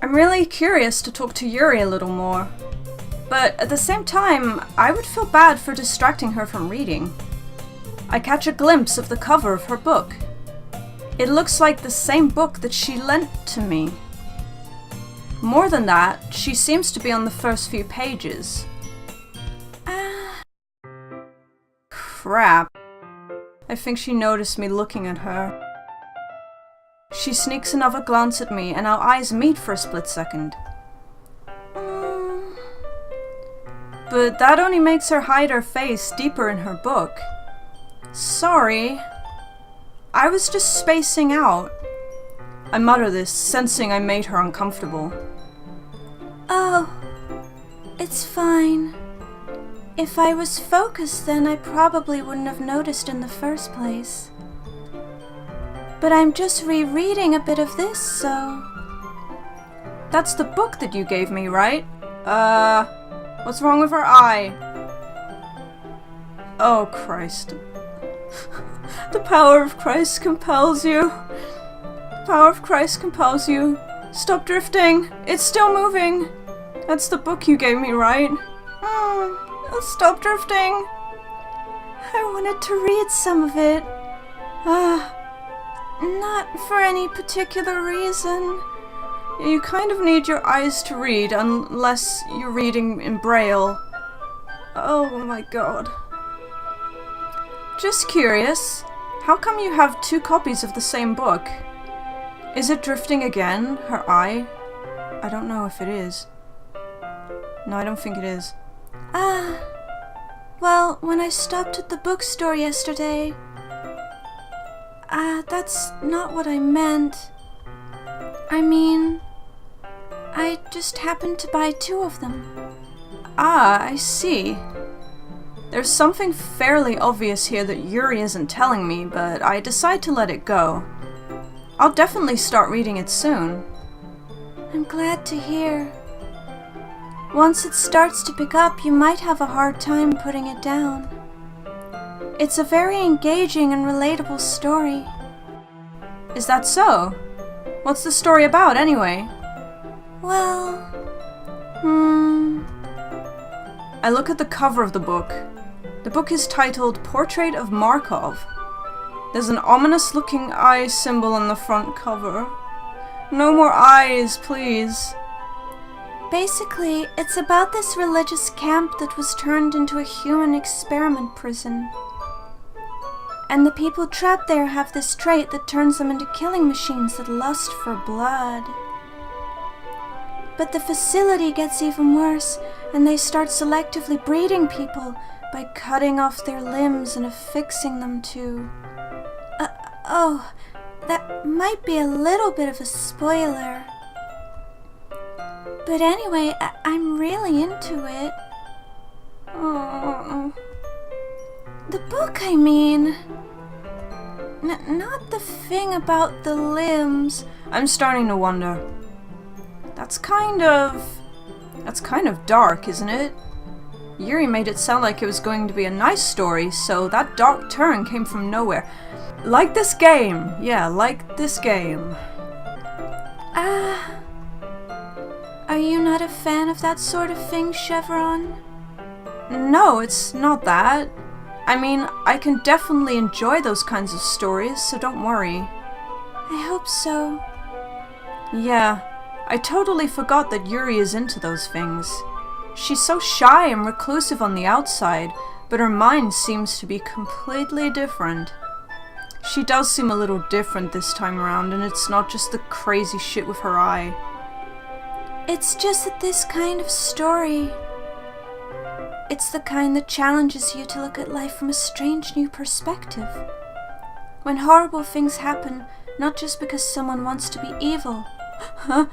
I'm really curious to talk to Yuri a little more. But at the same time, I would feel bad for distracting her from reading. I catch a glimpse of the cover of her book. It looks like the same book that she lent to me. More than that, she seems to be on the first few pages. Crap. I think she noticed me looking at her. She sneaks another glance at me and our eyes meet for a split second. But that only makes her hide her face deeper in her book. Sorry. I was just spacing out. I mutter this, sensing I made her uncomfortable. Oh, it's fine. If I was focused, then I probably wouldn't have noticed in the first place. But I'm just rereading a bit of this, so... That's the book that you gave me, right? What's wrong with her eye? Oh, Christ. The power of Christ compels you. The power of Christ compels you. Stop drifting. It's still moving. That's the book you gave me, right? Stop drifting. I wanted to read some of it. Not for any particular reason. You kind of need your eyes to read, unless you're reading in Braille. Oh my god. Just curious, how come you have 2 copies of the same book? Is it drifting again, her eye? I don't know if it is. No, I don't think it is. Well, when I stopped at the bookstore yesterday... that's not what I meant. I mean... I just happened to buy 2 of them. I see. There's something fairly obvious here that Yuri isn't telling me, but I decide to let it go. I'll definitely start reading it soon. I'm glad to hear. Once it starts to pick up, you might have a hard time putting it down. It's a very engaging and relatable story. Is that so? What's the story about, anyway? Well... I look at the cover of the book. The book is titled Portrait of Markov. There's an ominous-looking eye symbol on the front cover. No more eyes, please. Basically, it's about this religious camp that was turned into a human experiment prison. And the people trapped there have this trait that turns them into killing machines that lust for blood. But the facility gets even worse, and they start selectively breeding people by cutting off their limbs and affixing them to... oh, that might be a little bit of a spoiler. But anyway, I'm really into it. Oh. The book, I mean. Not the thing about the limbs. I'm starting to wonder. That's kind of dark, isn't it? Yuri made it sound like it was going to be a nice story, so that dark turn came from nowhere. Like this game. Yeah, like this game. Are you not a fan of that sort of thing, Chevron? No, it's not that. I mean, I can definitely enjoy those kinds of stories, so don't worry. I hope so. Yeah, I totally forgot that Yuri is into those things. She's so shy and reclusive on the outside, but her mind seems to be completely different. She does seem a little different this time around, and it's not just the crazy shit with her eye. It's just that this kind of story... it's the kind that challenges you to look at life from a strange new perspective. When horrible things happen, not just because someone wants to be evil. Oh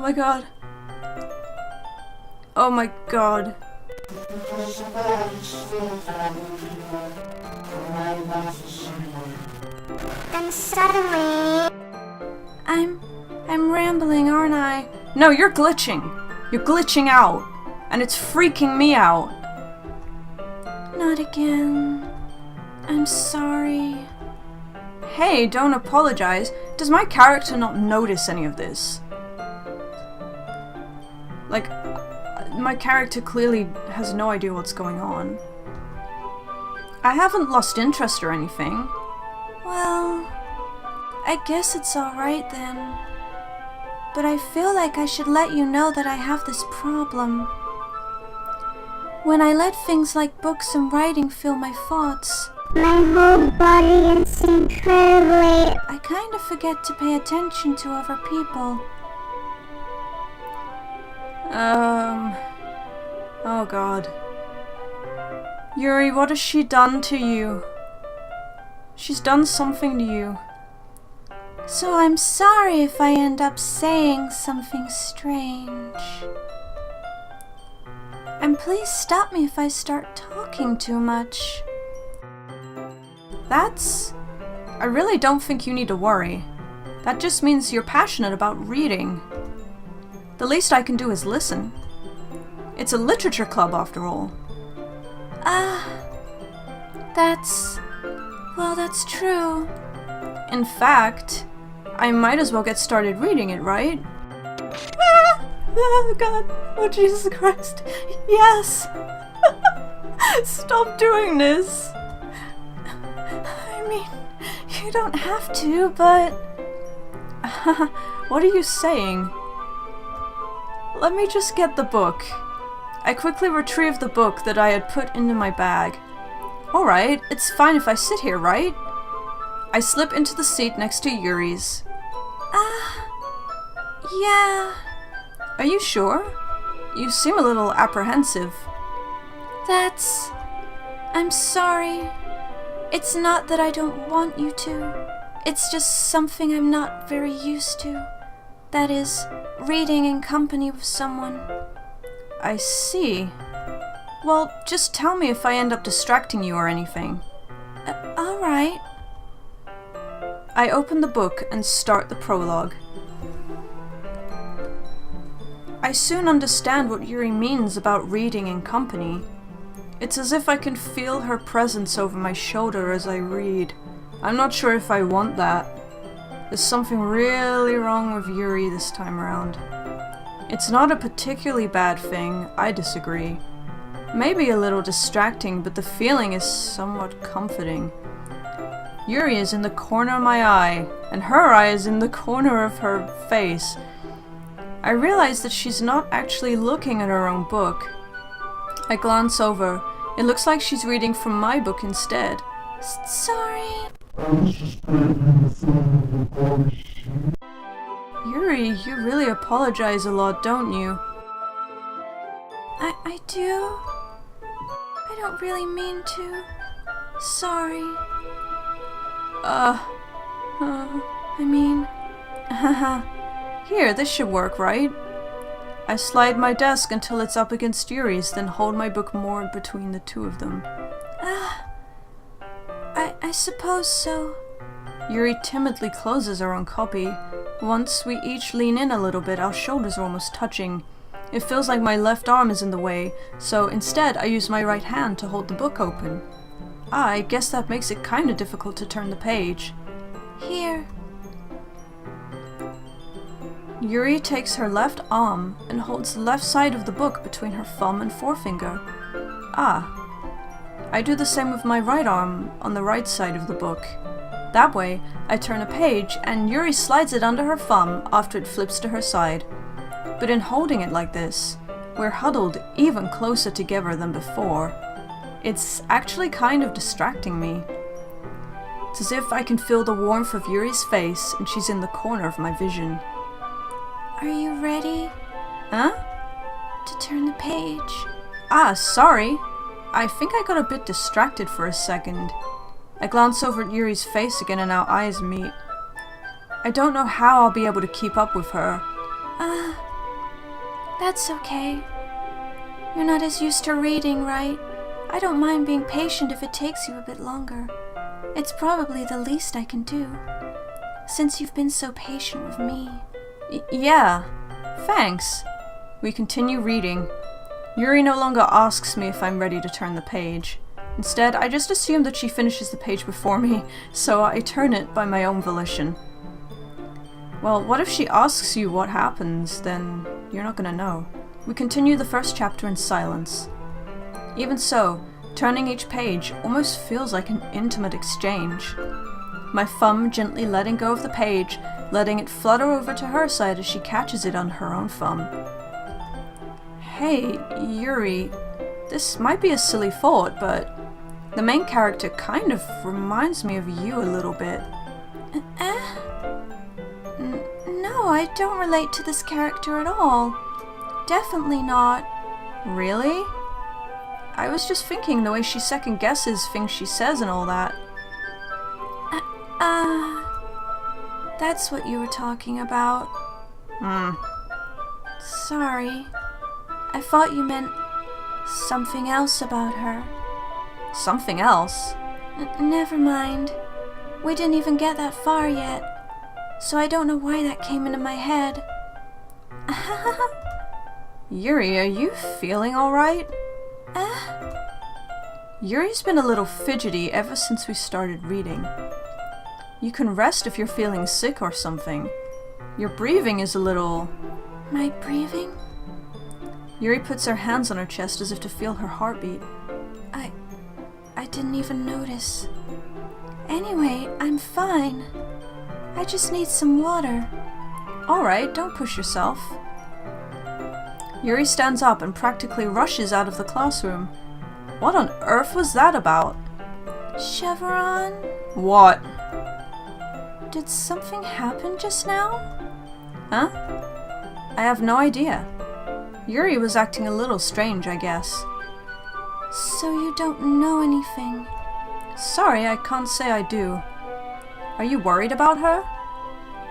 my god. Oh my god. Then suddenly... I'm rambling, aren't I? No, you're glitching. You're glitching out. And it's freaking me out. Not again. I'm sorry. Hey, don't apologize. Does my character not notice any of this? Like, my character clearly has no idea what's going on. I haven't lost interest or anything. Well, I guess it's alright then. But I feel like I should let you know that I have this problem. When I let things like books and writing fill my thoughts, my whole body gets incredibly... I kind of forget to pay attention to other people. Oh god. Yuri, what has she done to you? She's done something to you. So I'm sorry if I end up saying something strange. And please stop me if I start talking too much. I really don't think you need to worry. That just means you're passionate about reading. The least I can do is listen. It's a literature club after all. That's true. In fact, I might as well get started reading it, right? Oh god, oh Jesus Christ, yes! Stop doing this! I mean, you don't have to, but... What are you saying? Let me just get the book. I quickly retrieved the book that I had put into my bag. Alright, it's fine if I sit here, right? I slip into the seat next to Yuri's. Yeah. Are you sure? You seem a little apprehensive. I'm sorry. It's not that I don't want you to. It's just something I'm not very used to. That is, reading in company with someone. I see. Well, just tell me if I end up distracting you or anything. Alright. I open the book and start the prologue. I soon understand what Yuri means about reading in company. It's as if I can feel her presence over my shoulder as I read. I'm not sure if I want that. There's something really wrong with Yuri this time around. It's not a particularly bad thing, I disagree. Maybe a little distracting, but the feeling is somewhat comforting. Yuri is in the corner of my eye, and her eye is in the corner of her face. I realize that she's not actually looking at her own book. I glance over. It looks like she's reading from my book instead. Sorry. Yuri, you really apologize a lot, don't you? I do. I don't really mean to. Sorry. I mean... Here, this should work, right? I slide my desk until it's up against Yuri's, then hold my book more between the two of them. I suppose so. Yuri timidly closes her own copy. Once we each lean in a little bit, our shoulders are almost touching. It feels like my left arm is in the way, so instead I use my right hand to hold the book open. I guess that makes it kinda difficult to turn the page. Here. Yuri takes her left arm and holds the left side of the book between her thumb and forefinger. I do the same with my right arm on the right side of the book. That way, I turn a page and Yuri slides it under her thumb after it flips to her side. But in holding it like this, we're huddled even closer together than before. It's actually kind of distracting me. It's as if I can feel the warmth of Yuri's face and she's in the corner of my vision. Are you ready? Huh? To turn the page. Sorry. I think I got a bit distracted for a second. I glance over at Yuri's face again and our eyes meet. I don't know how I'll be able to keep up with her. That's okay. You're not as used to reading, right? I don't mind being patient if it takes you a bit longer. It's probably the least I can do, since you've been so patient with me. Yeah, thanks. We continue reading. Yuri no longer asks me if I'm ready to turn the page. Instead, I just assume that she finishes the page before me, so I turn it by my own volition. Well, what if she asks you what happens? Then you're not gonna know. We continue the first chapter in silence. Even so, turning each page almost feels like an intimate exchange. My thumb gently letting go of the page, letting it flutter over to her side as she catches it on her own thumb. Hey, Yuri, this might be a silly thought, but the main character kind of reminds me of you a little bit. No, I don't relate to this character at all. Definitely not. Really? I was just thinking the way she second guesses things she says and all that. That's what you were talking about. Sorry. I thought you meant something else about her. Something else? Never mind. We didn't even get that far yet, so I don't know why that came into my head. Yuri, are you feeling alright? Yuri's been a little fidgety ever since we started reading. You can rest if you're feeling sick or something. Your breathing is a little... My breathing? Yuri puts her hands on her chest as if to feel her heartbeat. I didn't even notice. Anyway, I'm fine. I just need some water. Alright, don't push yourself. Yuri stands up and practically rushes out of the classroom. What on earth was that about? Chevron? What? Did something happen just now? Huh? I have no idea. Yuri was acting a little strange, I guess. So you don't know anything? Sorry, I can't say I do. Are you worried about her?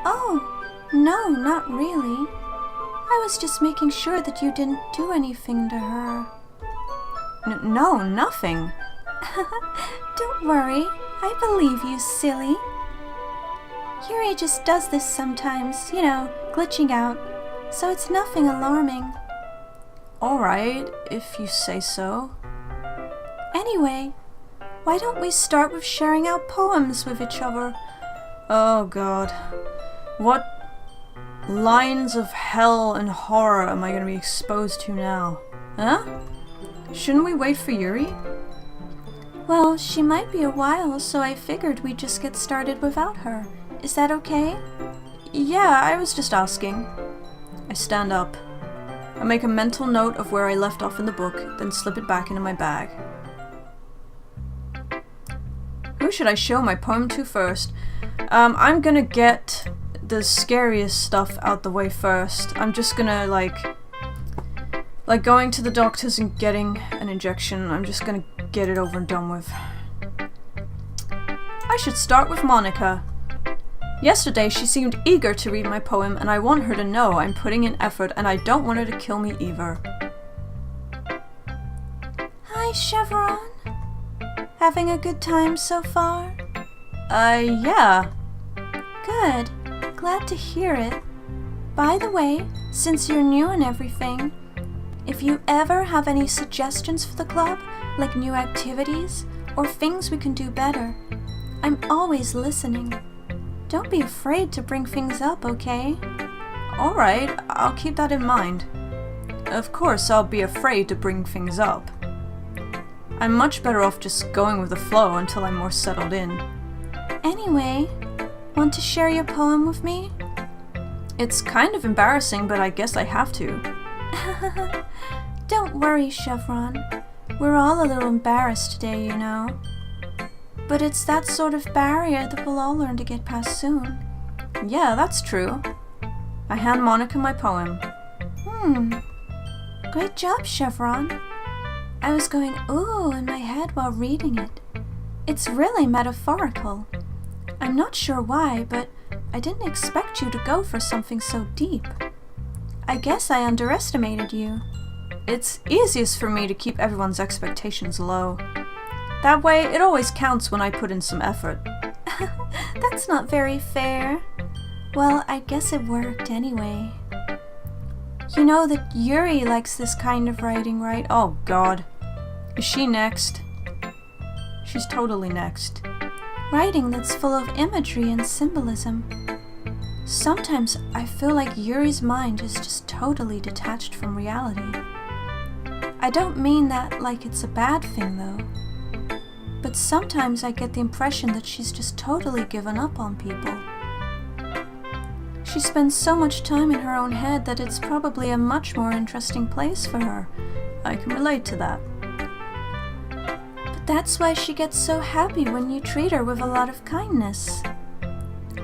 Oh, no, not really. I was just making sure that you didn't do anything to her. No, nothing. Don't worry, I believe you, silly. Yuri just does this sometimes, you know, glitching out, so it's nothing alarming. Alright, if you say so. Anyway, why don't we start with sharing our poems with each other? Oh god. What lines of hell and horror am I going to be exposed to now? Huh? Shouldn't we wait for Yuri? Well, she might be a while, so I figured we'd just get started without her. Is that okay? Yeah, I was just asking. I stand up. I make a mental note of where I left off in the book, then slip it back into my bag. Who should I show my poem to first? I'm gonna get the scariest stuff out the way first. I'm just gonna like going to the doctors and getting an injection. I'm just gonna get it over and done with. I should start with Monica. Yesterday she seemed eager to read my poem, and I want her to know I'm putting in effort and I don't want her to kill me either. Hi, Chevron. Having a good time so far? Yeah. Good. Glad to hear it. By the way, since you're new and everything, if you ever have any suggestions for the club, like new activities or things we can do better, I'm always listening. Don't be afraid to bring things up, okay? Alright, I'll keep that in mind. Of course, I'll be afraid to bring things up. I'm much better off just going with the flow until I'm more settled in. Anyway, want to share your poem with me? It's kind of embarrassing, but I guess I have to. Don't worry, Chevron. We're all a little embarrassed today, you know. But it's that sort of barrier that we'll all learn to get past soon. Yeah, that's true. I hand Monica my poem. Great job, Chevron. I was going ooh in my head while reading it. It's really metaphorical. I'm not sure why, but I didn't expect you to go for something so deep. I guess I underestimated you. It's easiest for me to keep everyone's expectations low. That way, it always counts when I put in some effort. That's not very fair. Well, I guess it worked anyway. You know that Yuri likes this kind of writing, right? Oh god. Is she next? She's totally next. Writing that's full of imagery and symbolism. Sometimes I feel like Yuri's mind is just totally detached from reality. I don't mean that like it's a bad thing though, but sometimes I get the impression that she's just totally given up on people. She spends so much time in her own head that it's probably a much more interesting place for her. I can relate to that. But that's why she gets so happy when you treat her with a lot of kindness.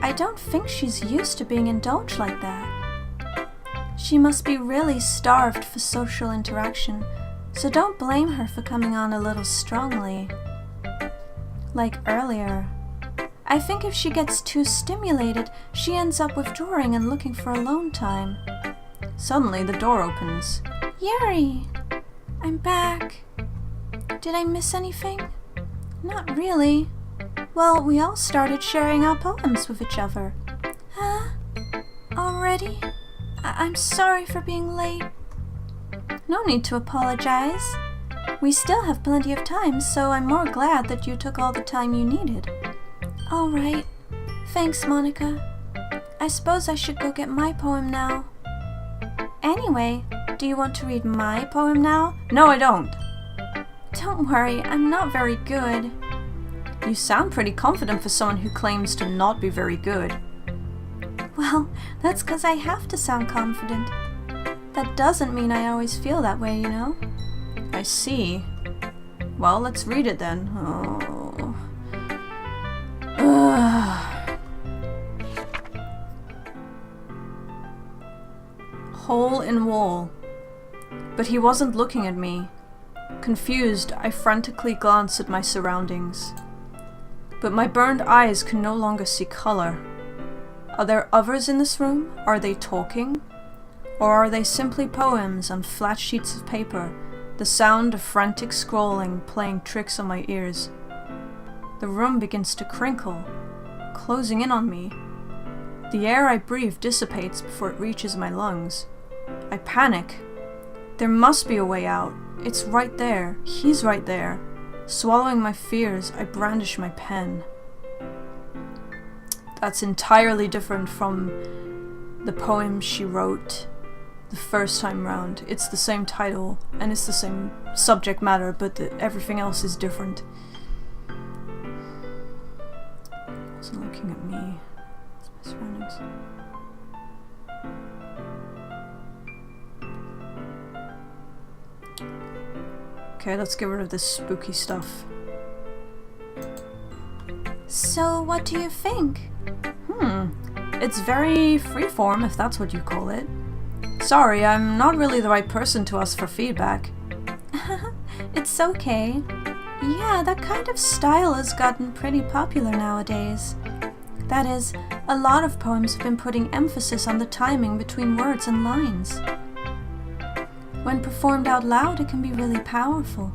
I don't think she's used to being indulged like that. She must be really starved for social interaction, so don't blame her for coming on a little strongly. Like earlier. I think if she gets too stimulated, she ends up withdrawing and looking for alone time. Suddenly, the door opens. Yuri! I'm back. Did I miss anything? Not really. Well, we all started sharing our poems with each other. Huh? Already? I'm sorry for being late. No need to apologize. We still have plenty of time, so I'm more glad that you took all the time you needed. All right. Thanks, Monica. I suppose I should go get my poem now. Anyway, do you want to read my poem now? No, I don't. Don't worry, I'm not very good. You sound pretty confident for someone who claims to not be very good. Well, that's 'cause I have to sound confident. That doesn't mean I always feel that way, you know? I see. Well, let's read it then. Hole in wall. But he wasn't looking at me. Confused, I frantically glanced at my surroundings. But my burned eyes can no longer see color. Are there others in this room? Are they talking? Or are they simply poems on flat sheets of paper, the sound of frantic scrolling playing tricks on my ears? The room begins to crinkle, closing in on me. The air I breathe dissipates before it reaches my lungs. I panic. There must be a way out. It's right there. He's right there. Swallowing my fears, I brandish my pen. That's entirely different from the poem she wrote the first time round. It's the same title, and it's the same subject matter, but everything else is different. He wasn't looking at me. It's my surroundings. Okay, let's get rid of this spooky stuff. So, what do you think? It's very freeform, if that's what you call it. Sorry, I'm not really the right person to ask for feedback. It's okay. Yeah, that kind of style has gotten pretty popular nowadays. That is, a lot of poems have been putting emphasis on the timing between words and lines. When performed out loud, it can be really powerful.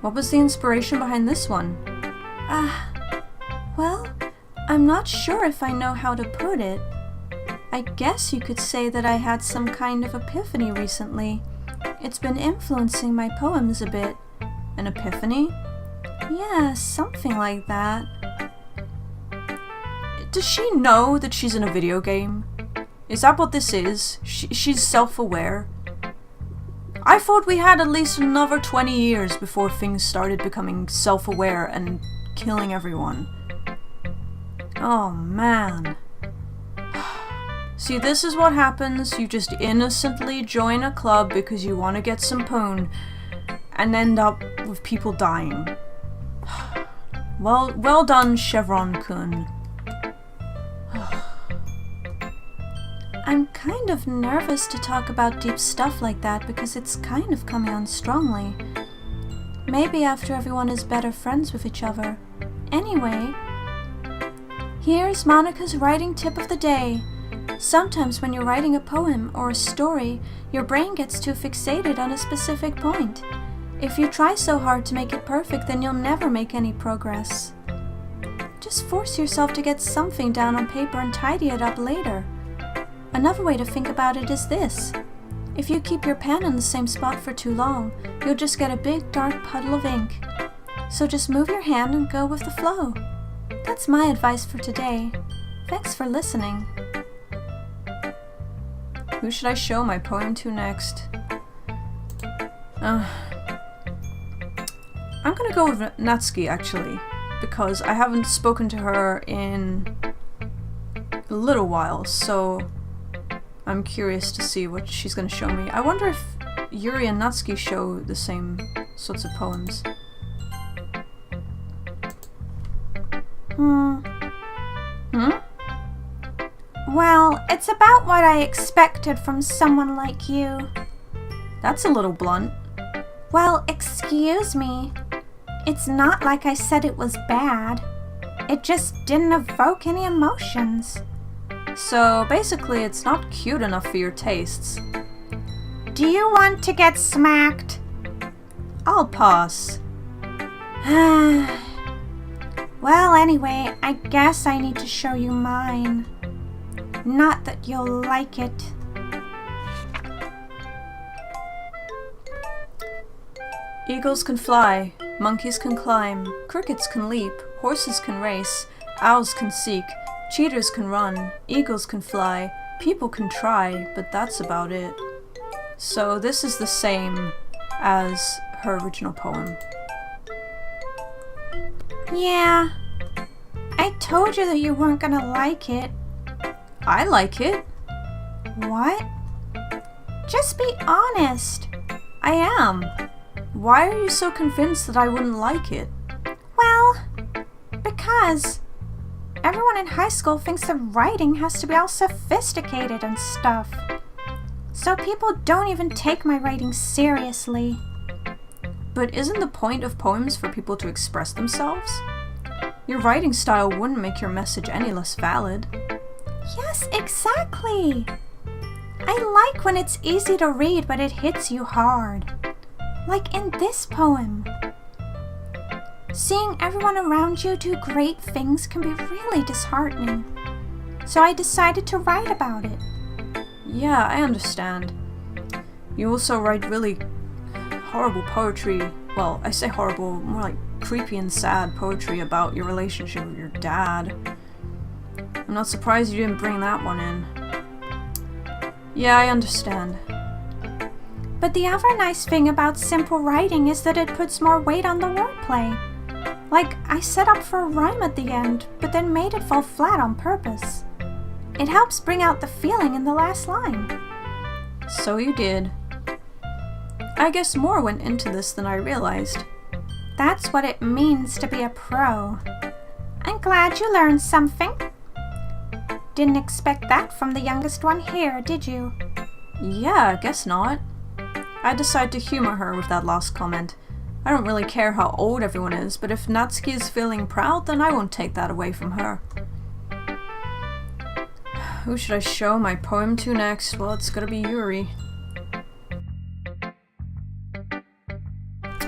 What was the inspiration behind this one? Well, I'm not sure if I know how to put it. I guess you could say that I had some kind of epiphany recently. It's been influencing my poems a bit. An epiphany? Yeah, something like that. Does she know that she's in a video game? Is that what this is? She's self-aware? I thought we had at least another 20 years before things started becoming self-aware and killing everyone. Oh man. See, this is what happens. You just innocently join a club because you want to get some poon and end up with people dying. Well done, Chevron-kun. I'm kind of nervous to talk about deep stuff like that because it's kind of coming on strongly. Maybe after everyone is better friends with each other. Anyway, here's Monica's writing tip of the day. Sometimes when you're writing a poem or a story, your brain gets too fixated on a specific point. If you try so hard to make it perfect, then you'll never make any progress. Just force yourself to get something down on paper and tidy it up later. Another way to think about it is this. If you keep your pen in the same spot for too long, you'll just get a big dark puddle of ink. So just move your hand and go with the flow. That's my advice for today. Thanks for listening. Who should I show my poem to next? I'm gonna go with Natsuki, actually, because I haven't spoken to her in a little while, so I'm curious to see what she's gonna show me. I wonder if Yuri and Natsuki show the same sorts of poems. Well, it's about what I expected from someone like you. That's a little blunt. Well, excuse me. It's not like I said it was bad. It just didn't evoke any emotions. So basically it's not cute enough for your tastes. Do you want to get smacked? I'll pass. Well, anyway, I guess I need to show you mine. Not that you'll like it. Eagles can fly, monkeys can climb, crickets can leap, horses can race, owls can seek, cheetahs can run, eagles can fly, people can try, but that's about it. So this is the same as her original poem. Yeah, I told you that you weren't gonna like it. I like it. What? Just be honest. I am. Why are you so convinced that I wouldn't like it? Well, because everyone in high school thinks that writing has to be all sophisticated and stuff. So people don't even take my writing seriously. But isn't the point of poems for people to express themselves? Your writing style wouldn't make your message any less valid. Yes, exactly. I like when it's easy to read, but it hits you hard. Like in this poem. Seeing everyone around you do great things can be really disheartening. So I decided to write about it. Yeah, I understand. You also write really horrible poetry. Well, I say horrible, more like creepy and sad poetry about your relationship with your dad. I'm not surprised you didn't bring that one in. Yeah, I understand. But the other nice thing about simple writing is that it puts more weight on the wordplay. Like, I set up for a rhyme at the end, but then made it fall flat on purpose. It helps bring out the feeling in the last line. So you did. I guess more went into this than I realized. That's what it means to be a pro. I'm glad you learned something. Didn't expect that from the youngest one here, did you? Yeah, I guess not. I decided to humor her with that last comment. I don't really care how old everyone is, but if Natsuki is feeling proud, then I won't take that away from her. Who should I show my poem to next? Well, it's gonna be Yuri.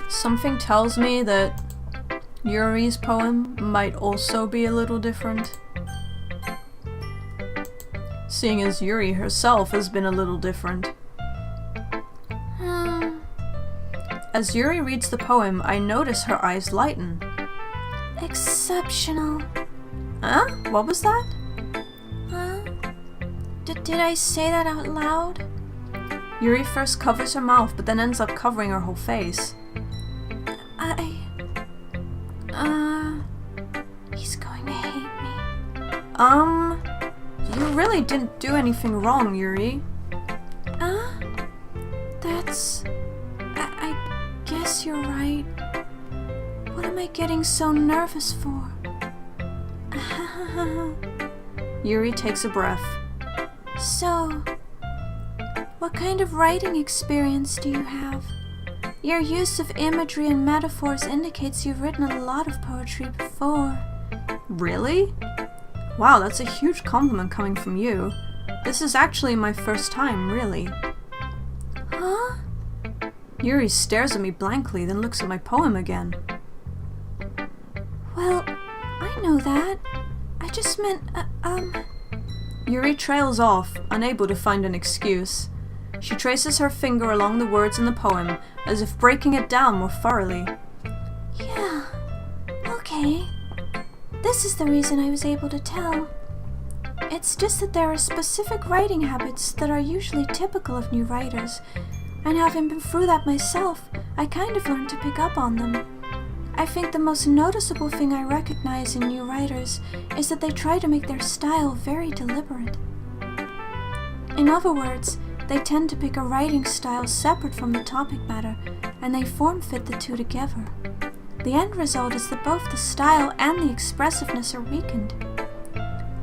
Something tells me that Yuri's poem might also be a little different. Seeing as Yuri herself has been a little different. As Yuri reads the poem, I notice her eyes lighten. Exceptional. Huh? What was that? Huh? Did I say that out loud? Yuri first covers her mouth, but then ends up covering her whole face. He's going to hate me. You really didn't do anything wrong, Yuri. I guess you're right. What am I getting so nervous for? Yuri takes a breath. So, what kind of writing experience do you have? Your use of imagery and metaphors indicates you've written a lot of poetry before. Really? Wow, that's a huge compliment coming from you. This is actually my first time, really. Huh? Yuri stares at me blankly, then looks at my poem again. Well, I know that. I just meant, Yuri trails off, unable to find an excuse. She traces her finger along the words in the poem, as if breaking it down more thoroughly. Yeah. This is the reason I was able to tell. It's just that there are specific writing habits that are usually typical of new writers, and having been through that myself, I kind of learned to pick up on them. I think the most noticeable thing I recognize in new writers is that they try to make their style very deliberate. In other words, they tend to pick a writing style separate from the topic matter, and they form-fit the two together. The end result is that both the style and the expressiveness are weakened.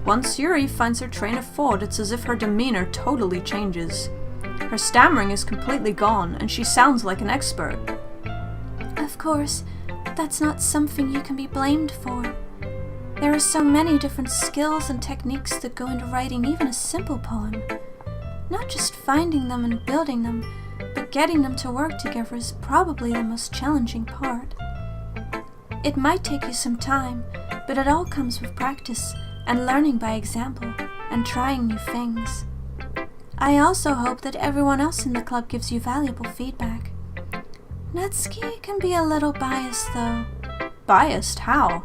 Once Yuri finds her train of thought, it's as if her demeanor totally changes. Her stammering is completely gone, and she sounds like an expert. Of course, that's not something you can be blamed for. There are so many different skills and techniques that go into writing even a simple poem. Not just finding them and building them, but getting them to work together is probably the most challenging part. It might take you some time, but it all comes with practice and learning by example and trying new things. I also hope that everyone else in the club gives you valuable feedback. Natsuki can be a little biased, though. Biased? How?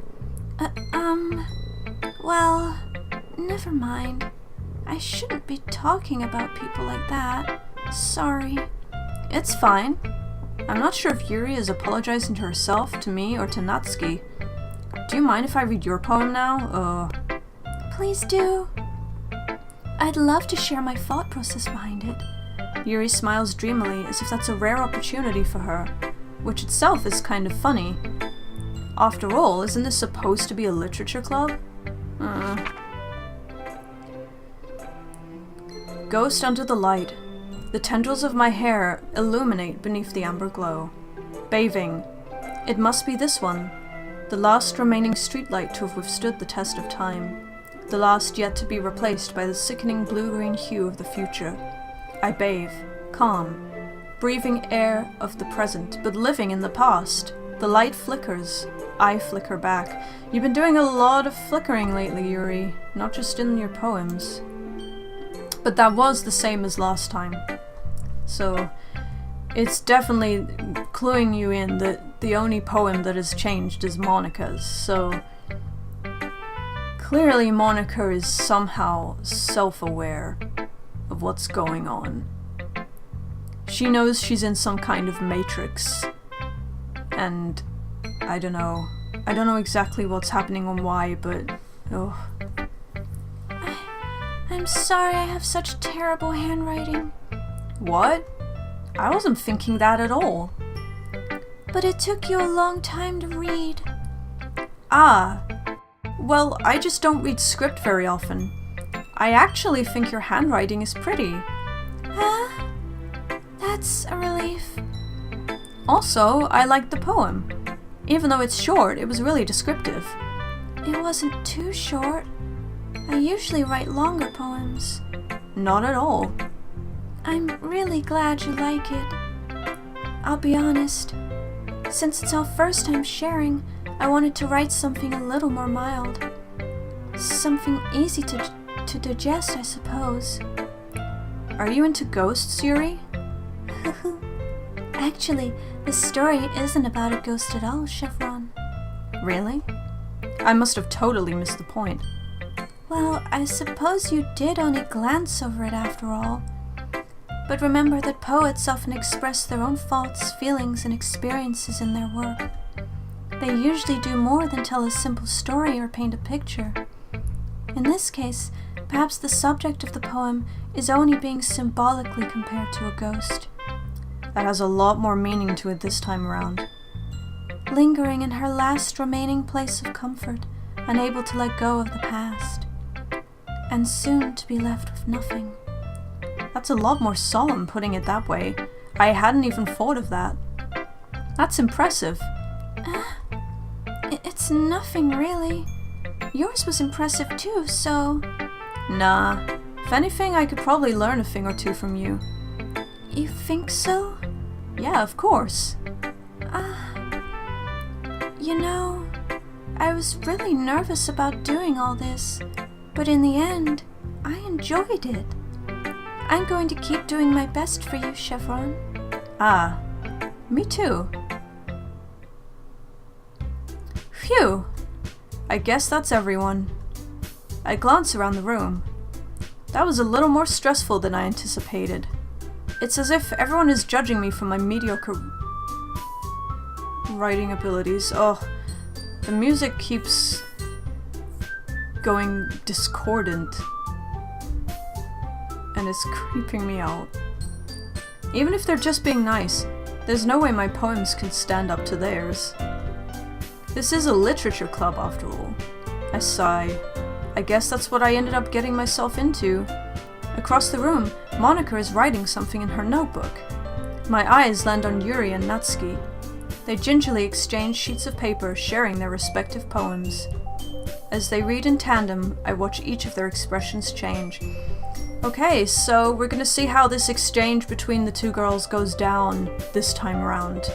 Well, never mind. I shouldn't be talking about people like that. Sorry. It's fine. I'm not sure if Yuri is apologizing to herself, to me, or to Natsuki. Do you mind if I read your poem now? Please do. I'd love to share my thought process behind it. Yuri smiles dreamily, as if that's a rare opportunity for her, which itself is kind of funny. After all, isn't this supposed to be a literature club? Ghost under the light. The tendrils of my hair illuminate beneath the amber glow. Bathing. It must be this one. The last remaining streetlight to have withstood the test of time. The last yet to be replaced by the sickening blue-green hue of the future. I bathe, calm, breathing air of the present, but living in the past. The light flickers. I flicker back. You've been doing a lot of flickering lately, Yuri, not just in your poems. But that was the same as last time. So, it's definitely cluing you in that the only poem that has changed is Monica's, so clearly Monica is somehow self-aware of what's going on. She knows she's in some kind of matrix, and I don't know exactly what's happening and why, but I'm sorry I have such terrible handwriting. What? I wasn't thinking that at all. But it took you a long time to read. Ah. Well, I just don't read script very often. I actually think your handwriting is pretty. Huh? That's a relief. Also, I liked the poem. Even though it's short, it was really descriptive. It wasn't too short. I usually write longer poems. Not at all. I'm really glad you like it. I'll be honest. Since it's our first time sharing, I wanted to write something a little more mild. Something easy to digest, I suppose. Are you into ghosts, Yuri? Actually, the story isn't about a ghost at all, Chevron. Really? I must have totally missed the point. Well, I suppose you did only glance over it after all. But remember that poets often express their own thoughts, feelings, and experiences in their work. They usually do more than tell a simple story or paint a picture. In this case, perhaps the subject of the poem is only being symbolically compared to a ghost. That has a lot more meaning to it this time around. Lingering in her last remaining place of comfort, unable to let go of the past. And soon to be left with nothing. That's a lot more solemn, putting it that way. I hadn't even thought of that. That's impressive. It's nothing really. Yours was impressive too, so... Nah. If anything, I could probably learn a thing or two from you. You think so? Yeah, of course. You know, I was really nervous about doing all this, but in the end, I enjoyed it. I'm going to keep doing my best for you, Chevron. Ah, me too. Phew! I guess that's everyone. I glance around the room. That was a little more stressful than I anticipated. It's as if everyone is judging me for my mediocre writing abilities. Oh, the music keeps going discordant, and it's creeping me out. Even if they're just being nice, there's no way my poems can stand up to theirs. This is a literature club after all. I sigh. I guess that's what I ended up getting myself into. Across the room, Monica is writing something in her notebook. My eyes land on Yuri and Natsuki. They gingerly exchange sheets of paper, sharing their respective poems. As they read in tandem, I watch each of their expressions change. Okay, so we're gonna see how this exchange between the two girls goes down this time around.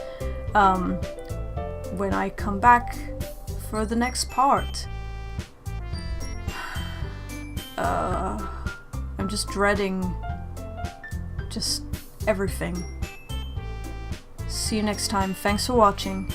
When I come back for the next part. I'm just dreading just everything. See you next time. Thanks for watching.